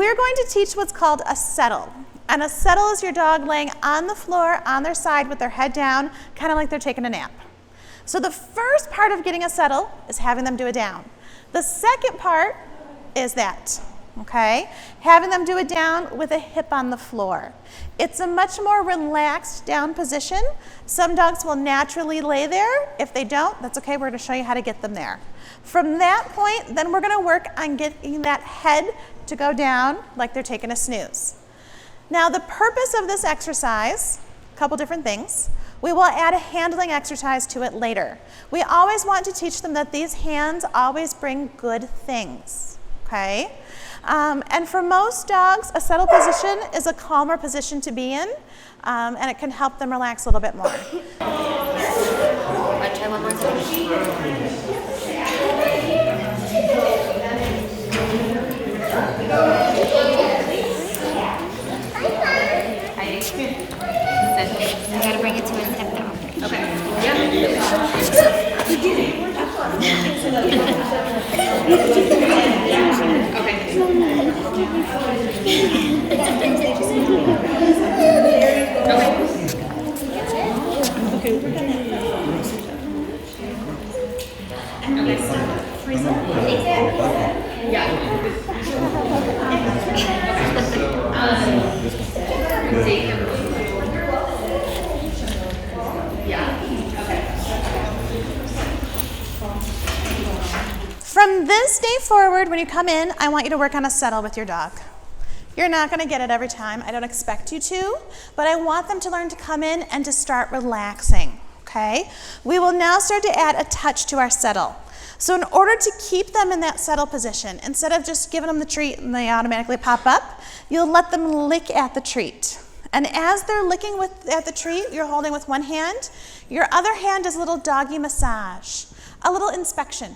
we're going to teach what's called a settle. And a settle is your dog laying on the floor on their side with their head down, kind of like they're taking a nap. So the first part of getting a settle is having them do a down. The second part is that, okay? Having them do it down with a hip on the floor. It's a much more relaxed down position. Some dogs will naturally lay there. If they don't, that's okay. We're going to show you how to get them there. From that point, then we're going to work on getting that head to go down like they're taking a snooze. Now, the purpose of this exercise, a couple different things. We will add a handling exercise to it later. We always want to teach them that these hands always bring good things, okay? And for most dogs, a settle position is a calmer position to be in, and it can help them relax a little bit more. Try one more time. I gotta bring it to a step down. Okay. Yeah. You did it. Okay, we're gonna freeze up. Yeah. From this day forward, when you come in, I want you to work on a settle with your dog. You're not going to get it every time. I don't expect you to, but I want them to learn to come in and to start relaxing, okay? We will now start to add a touch to our settle. So in order to keep them in that settle position, instead of just giving them the treat and they automatically pop up, you'll let them lick at the treat. And as they're licking at the treat, you're holding with one hand. Your other hand is a little doggy massage, a little inspection.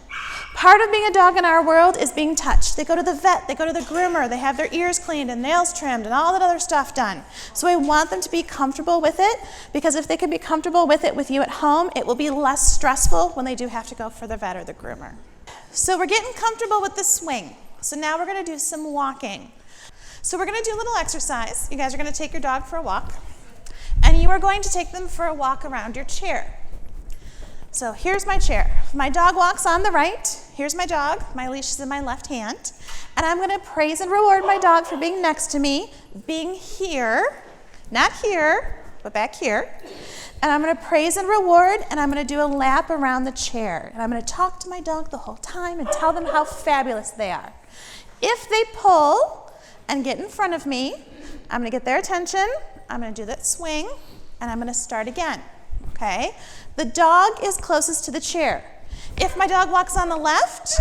Part of being a dog in our world is being touched. They go to the vet, they go to the groomer, they have their ears cleaned and nails trimmed and all that other stuff done. So I want them to be comfortable with it, because if they can be comfortable with it with you at home, it will be less stressful when they do have to go for the vet or the groomer. So we're getting comfortable with the swing. So now we're going to do some walking. So we're going to do a little exercise. You guys are going to take your dog for a walk, and you are going to take them for a walk around your chair. So here's my chair. My dog walks on the right. Here's my dog. My leash is in my left hand. And I'm going to praise and reward my dog for being next to me, being here, not here, but back here. And I'm going to praise and reward, and I'm going to do a lap around the chair. And I'm going to talk to my dog the whole time and tell them how fabulous they are. If they pull and get in front of me, I'm going to get their attention. I'm going to do that swing, and I'm going to start again. Okay? The dog is closest to the chair. If my dog walks on the left,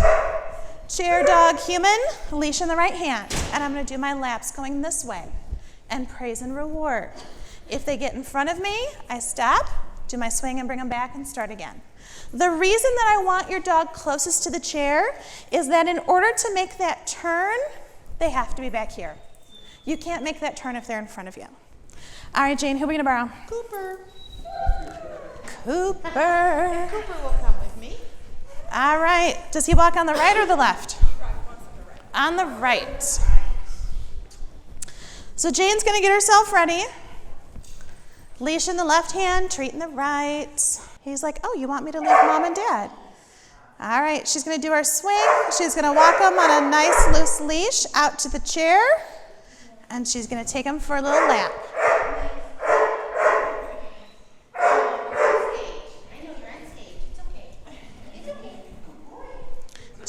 chair, dog, human, leash in the right hand. And I'm going to do my laps going this way and praise and reward. If they get in front of me, I stop, do my swing and bring them back and start again. The reason that I want your dog closest to the chair is that in order to make that turn, they have to be back here. You can't make that turn if they're in front of you. All right, Jane, who are we going to borrow? Cooper. Cooper. Cooper will come with me. All right. Does he walk on the right or the left? On the right. So Jane's going to get herself ready. Leash in the left hand, treat in the right. He's like, oh, you want me to leave Mom and Dad? All right. She's going to do her swing. She's going to walk him on a nice loose leash out to the chair. And she's going to take him for a little lap.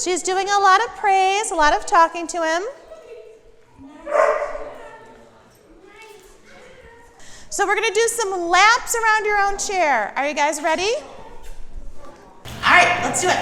She's doing a lot of praise, a lot of talking to him. So we're going to do some laps around your own chair. Are you guys ready? All right, let's do it.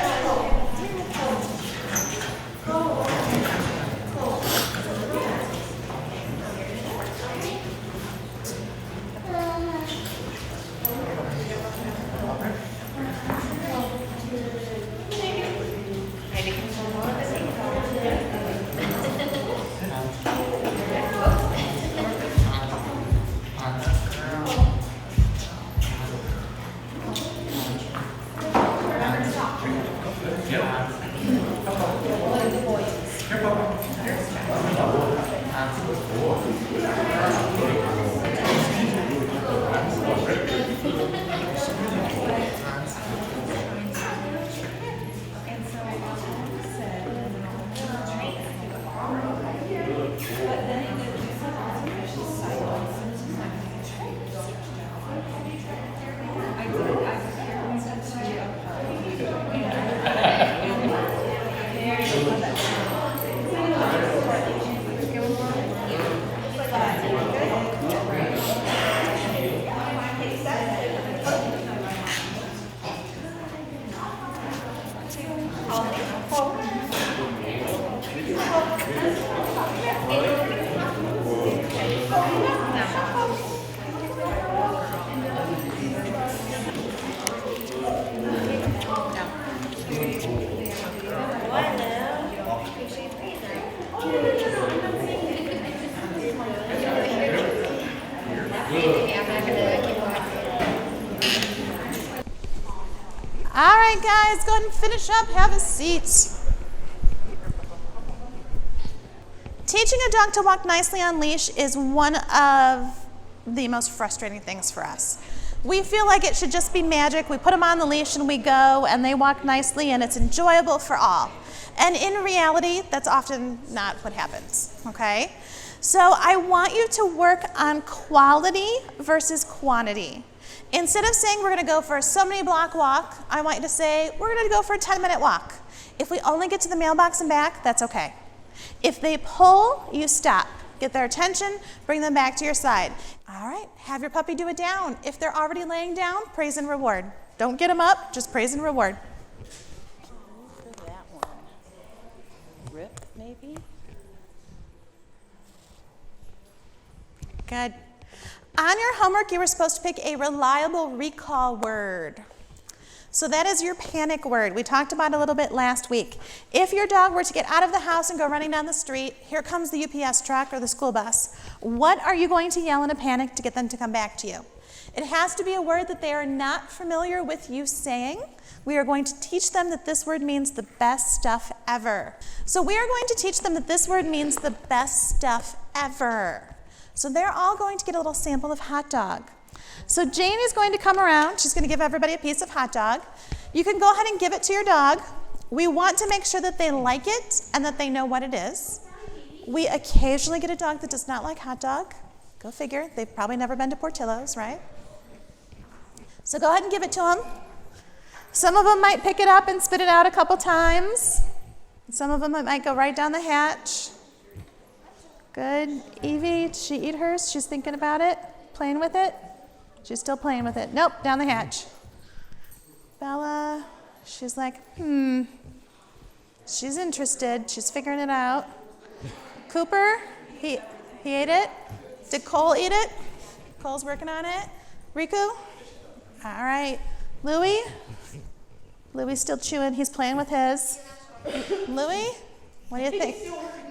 All right, guys, go ahead and finish up. Have a seat. Teaching a dog to walk nicely on leash is one of the most frustrating things for us. We feel like it should just be magic. We put them on the leash and we go and they walk nicely and it's enjoyable for all. And in reality, that's often not what happens, okay? So I want you to work on quality versus quantity. Instead of saying we're gonna go for a so many block walk, I want you to say we're gonna go for a 10-minute walk. If we only get to the mailbox and back, that's okay. If they pull, you stop. Get their attention, bring them back to your side. All right, have your puppy do it down. If they're already laying down, praise and reward. Don't get them up, just praise and reward. For that one. Rip, maybe? Good. On your homework, you were supposed to pick a reliable recall word. So that is your panic word. We talked about it a little bit last week. If your dog were to get out of the house and go running down the street, here comes the UPS truck or the school bus, what are you going to yell in a panic to get them to come back to you? It has to be a word that they are not familiar with you saying. We are going to teach them that this word means the best stuff ever. So we are going to teach them that this word means the best stuff ever. So they're all going to get a little sample of hot dog. So Jane is going to come around. She's going to give everybody a piece of hot dog. You can go ahead and give it to your dog. We want to make sure that they like it and that they know what it is. We occasionally get a dog that does not like hot dog. Go figure. They've probably never been to Portillo's, right? So go ahead and give it to them. Some of them might pick it up and spit it out a couple times. Some of them might go right down the hatch. Good. Evie, did she eat hers? She's thinking about it, playing with it. She's still playing with it. Nope, down the hatch. Bella, she's like, She's interested. She's figuring it out. Cooper, he ate it. Did Cole eat it? Cole's working on it. Rikku? All right. Louie? Louie's still chewing. He's playing with his. Louie? What do you think?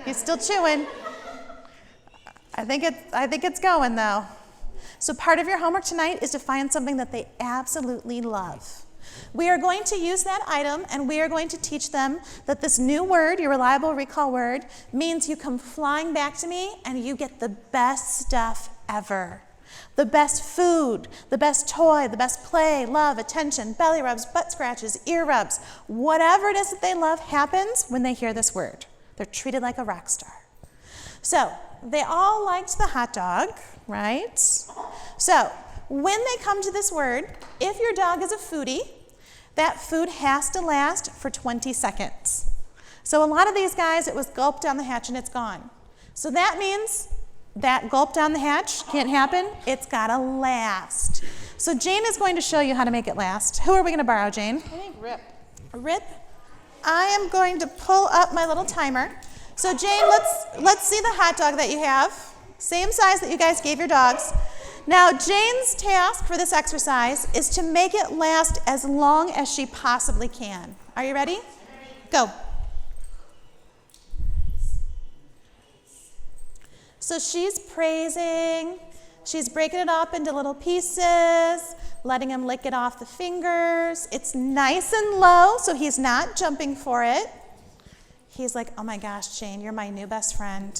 He's still chewing. I think it's going though. So part of your homework tonight is to find something that they absolutely love. We are going to use that item and we are going to teach them that this new word, your reliable recall word, means you come flying back to me and you get the best stuff ever. The best food, the best toy, the best play, love, attention, belly rubs, butt scratches, ear rubs. Whatever it is that they love happens when they hear this word. They're treated like a rock star. So they all liked the hot dog, right? So when they come to this word, if your dog is a foodie, that food has to last for 20 seconds. So a lot of these guys, it was gulp down the hatch and it's gone. So that means that gulp down the hatch can't happen. It's gotta last. So Jane is going to show you how to make it last. Who are we gonna borrow, Jane? I think Rip. Rip? I am going to pull up my little timer. So Jane, let's see the hot dog that you have. Same size that you guys gave your dogs. Now Jane's task for this exercise is to make it last as long as she possibly can. Are you ready? Go. So she's praising, she's breaking it up into little pieces, letting him lick it off the fingers. It's nice and low, so he's not jumping for it. He's like, oh my gosh, Jane, you're my new best friend.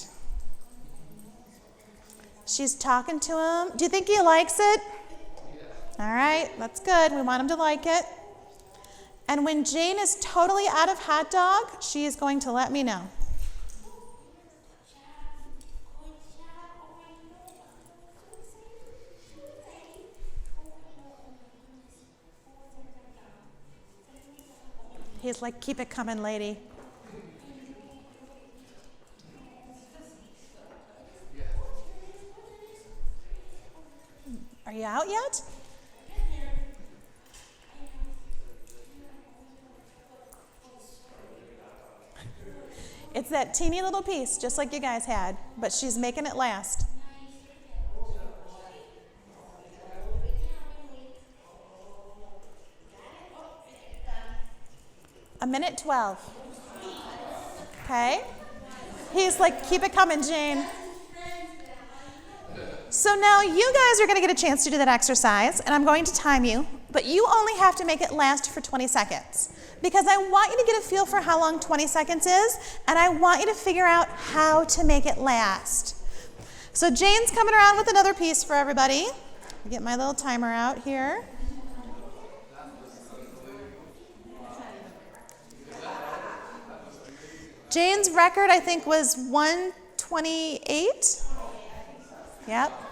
She's talking to him. Do you think he likes it? All right, that's good. We want him to like it. And when Jane is totally out of hot dog, she is going to let me know. He's like, keep it coming, lady. Are you out yet? It's that teeny little piece, just like you guys had, but she's making it last. A minute 12. Okay? He's like, keep it coming, Jane. So now you guys are going to get a chance to do that exercise, and I'm going to time you, but you only have to make it last for 20 seconds. Because I want you to get a feel for how long 20 seconds is, and I want you to figure out how to make it last. So Jane's coming around with another piece for everybody. Get my little timer out here. Jane's record, I think, was 128. Yep.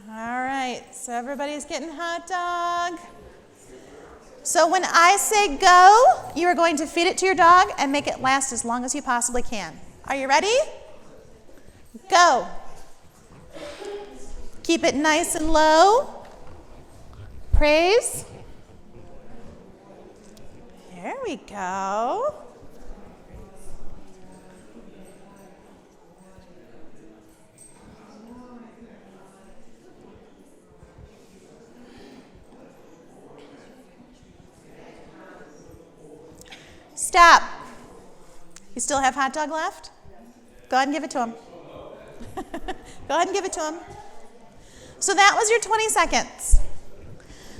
All right, so everybody's getting hot dog. So when I say go, you are going to feed it to your dog and make it last as long as you possibly can. Are you ready? Go. Keep it nice and low. Praise. There we go. Stop. You still have hot dog left? Go ahead and give it to him. Go ahead and give it to him. So that was your 20 seconds.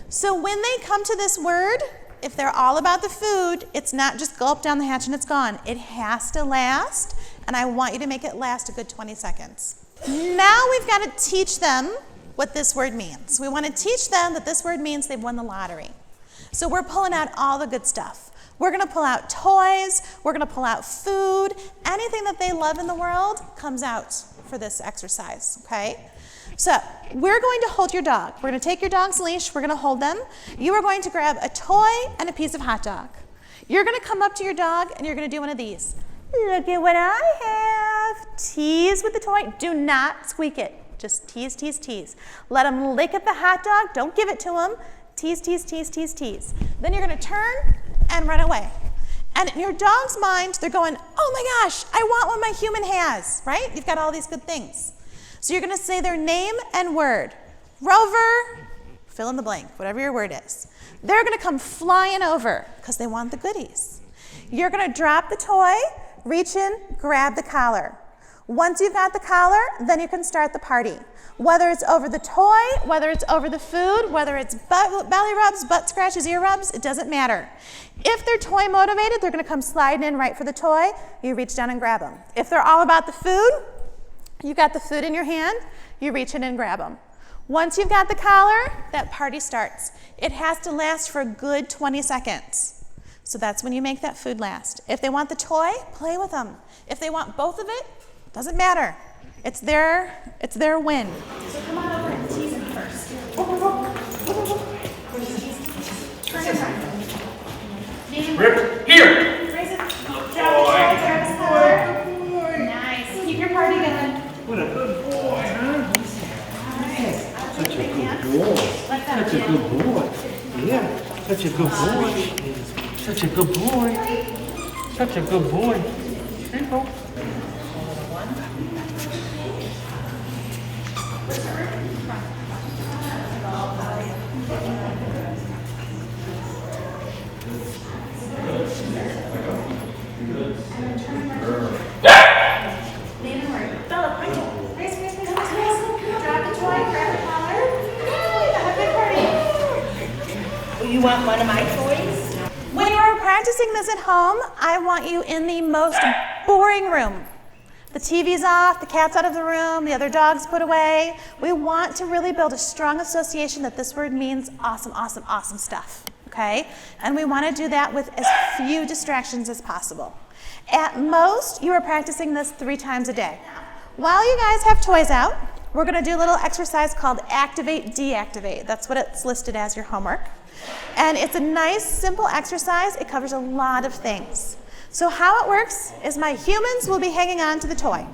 So when they come to this word, if they're all about the food, it's not just gulp down the hatch and it's gone. It has to last, and I want you to make it last a good 20 seconds. Now we've got to teach them what this word means. We want to teach them that this word means they've won the lottery. So we're pulling out all the good stuff. We're going to pull out toys. We're going to pull out food. Anything that they love in the world comes out for this exercise, okay? So we're going to hold your dog. We're going to take your dog's leash. We're going to hold them. You are going to grab a toy and a piece of hot dog. You're going to come up to your dog and you're going to do one of these. Look at what I have. Tease with the toy. Do not squeak it. Just tease, tease, tease. Let them lick at the hot dog. Don't give it to them. Tease, tease, tease, tease, tease. Then you're going to turn and run away. And in your dog's mind, they're going, oh my gosh, I want what my human has, right? You've got all these good things. So you're going to say their name and word. Rover, fill in the blank, whatever your word is. They're going to come flying over because they want the goodies. You're going to drop the toy, reach in, grab the collar. Once you've got the collar, then you can start the party. Whether it's over the toy, whether it's over the food, whether it's belly rubs, butt scratches, ear rubs, it doesn't matter. If they're toy motivated, they're going to come sliding in right for the toy. You reach down and grab them. If they're all about the food, you got the food in your hand, you reach in and grab them. Once you've got the collar, that party starts. It has to last for a good 20 seconds. So that's when you make that food last. If they want the toy, play with them. If they want both of it, doesn't matter. It's their win. So come on over and tease them first. Turn it around. Rip, here! Raise it. Drop the toy, grab his collar. Nice. Keep your party going. What a good boy, huh? Such a good boy. Such a good boy. Yeah, such a good boy. Such a good boy. Such a good boy. There you go. You want one of my toys? When you are practicing this at home, I want you in the most boring room. The TV's off, the cat's out of the room, the other dog's put away. We want to really build a strong association that this word means awesome, awesome, awesome stuff, okay? And we want to do that with as few distractions as possible. At most, you are practicing this 3 times a day. While you guys have toys out, we're going to do a little exercise called activate, deactivate. That's what it's listed as your homework. And it's a nice, simple exercise. It covers a lot of things. So how it works is my humans will be hanging on to the toy.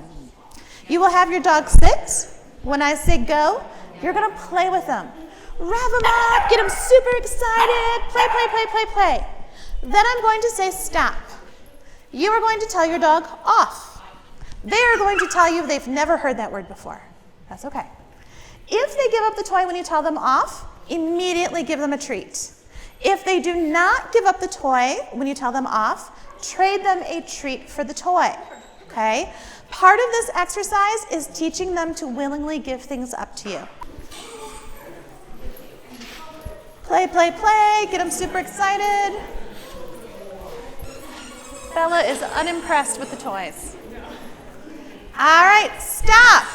You will have your dog sit. When I say go, you're going to play with them. Rev them up, get them super excited, play, play, play, play, play. Then I'm going to say stop. You are going to tell your dog off. They are going to tell you they've never heard that word before. That's okay. If they give up the toy when you tell them off, immediately give them a treat. If they do not give up the toy when you tell them off, trade them a treat for the toy, okay? Part of this exercise is teaching them to willingly give things up to you. Play, play, play, get them super excited. Bella is unimpressed with the toys. All right, stop.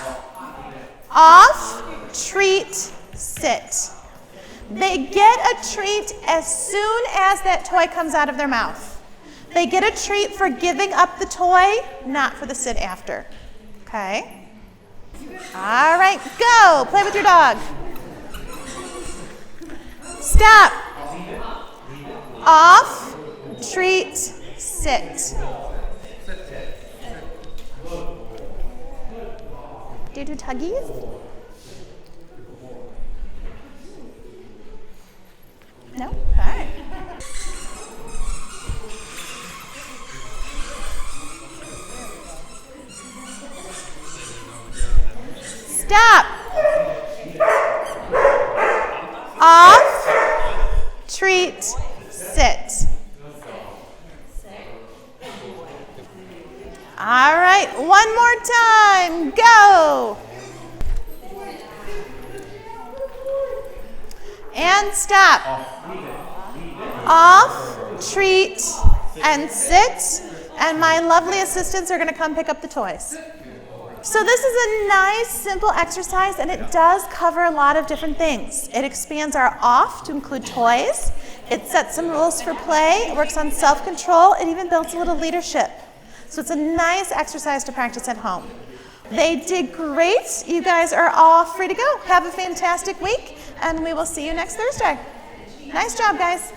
Off, treat, sit. They get a treat as soon as that toy comes out of their mouth. They get a treat for giving up the toy, not for the sit after. Okay? All right, go. Play with your dog. Stop. Off, treat, sit. Do you do tuggies? No? All right. Stop. Off, treat, sit. All right, one more time, go. And stop. Off, treat, and sit. And my lovely assistants are going to come pick up the toys. So this is a nice, simple exercise, and it does cover a lot of different things. It expands our off to include toys. It sets some rules for play. It works on self-control. It even builds a little leadership. So it's a nice exercise to practice at home. They did great. You guys are all free to go. Have a fantastic week, and we will see you next Thursday. Nice job, guys.